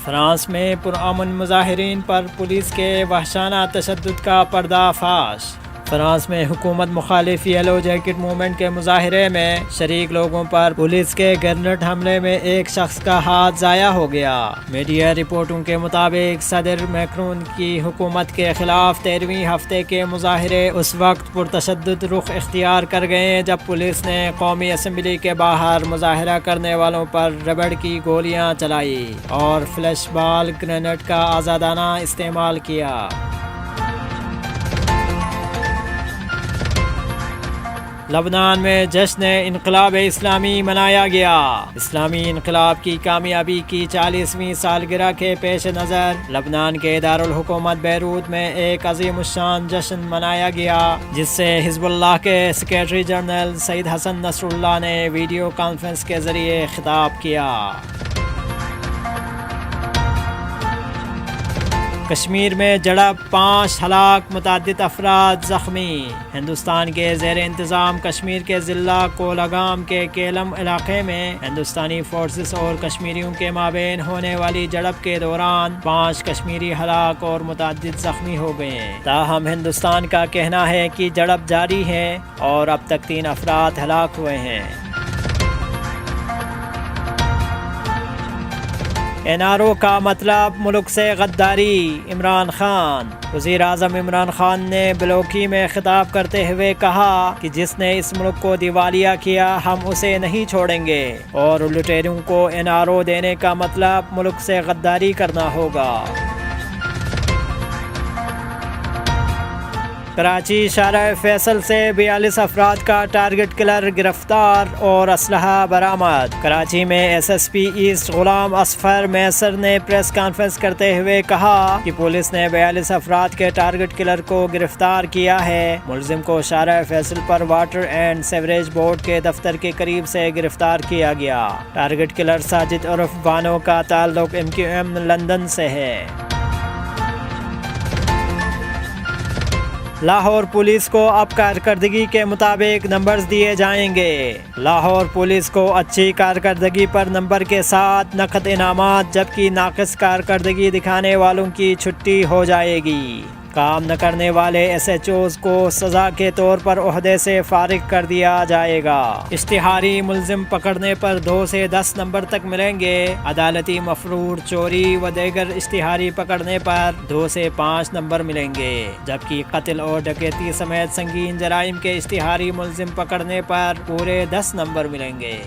France में पुरअमन मुजाहिरीन पर police के वहशाना तशद्दुद का पर्दाफाश। फ्रांस में हुकूमत मुखालिफ येलो जैकेट मूवमेंट के मुजाहरे में शरीक लोगों पर पुलिस के ग्रेनेड हमले में एक शख्स का हाथ ज़ाया हो गया। मीडिया रिपोर्टों के मुताबिक सदर मैक्रोन की हुकूमत के खिलाफ 13वीं हफ्ते के मुजाहरे उस वक्त पुरतशद्दुद रुख इख्तियार कर गए जब पुलिस ने कौमी असम्बली के बाहर मुजाहरा करने वालों पर रबड़ की गोलियां चलाई और फ्लैश बॉल ग्रेनेड का आज़ादाना इस्तेमाल किया। लबनान में जश्न इनकलाब इस्लामी मनाया गया। इस्लामी इनकलाब की कामयाबी की 40वीं सालगिरह के पेश नज़र लबनान के दारुल हुकूमत बैरूत में एक अज़ीमुश्शान जश्न मनाया गया, जिससे हिज़्बुल्लाह के secretary general Sayyed Hassan Nasrallah ने वीडियो कॉन्फ्रेंस के ज़रिए खिताब किया। कश्मीर में झड़प 5 हलाक, मुतअद्दिद अफराद ज़ख्मी। हिंदुस्तान के ज़ेर इंतज़ाम कश्मीर के ज़िला कोलागाम के केलम इलाके में हिंदुस्तानी फोर्सेस और कश्मीरियों के माबेन होने वाली झड़प के दौरान 5 कश्मीरी हलाक और मुतअद्दिद ज़ख्मी हो गए। ताहम हिंदुस्तान का कहना है कि झड़प जारी है और अब तक 3 अफराद हलाक हुए हैं। NRO का मतलब मुल्क से गद्दारी। इमरान खान। वज़ीर आज़म इमरान खान ने बलोकी में खिताब करते हुए कहा कि जिसने इस मुल्क को दिवालिया किया हम उसे नहीं छोड़ेंगे और लुटेरों को NRO देने का मतलब मुल्क से गद्दारी करना होगा। कराची शाहराह फैसल से 42 अफराद का टारगेट किलर गिरफ्तार और असलहा बरामद। कराची में SSP ईस्ट गुलाम असफर मैसर ने प्रेस कॉन्फ्रेंस करते हुए कहा कि पुलिस ने 42 अफराद के टारगेट किलर को गिरफ्तार किया है। मुलजिम को शाहराह फैसल पर वाटर एंड सेवरेज बोर्ड के दफ्तर के करीब से गिरफ्तार किया गया। टारगेट किलर साजिद उर्फ बानो का ताल्लुक MQM लंदन से है। लाहौर पुलिस को अब कारकर्दगी के मुताबिक नंबर्स दिए जाएंगे। लाहौर पुलिस को अच्छी कारकर्दगी पर नंबर के साथ नकद इनामात, जबकि नाक़िस कारकर्दगी दिखाने वालों की छुट्टी हो जाएगी। काम न करने वाले SHOs को सज़ा के तौर पर ओहदे से फारिग कर दिया जाएगा। इश्तिहारी मुलजिम पकड़ने पर 2 से 10 नंबर तक मिलेंगे। अदालती मफरूर, चोरी व दीगर इश्तिहारी पकड़ने पर 2 से 5 नंबर मिलेंगे, जबकि कत्ल और डकैती समेत संगीन जराइम के इश्तिहारी मुलजिम पकड़ने पर पूरे 10 नंबर मिलेंगे।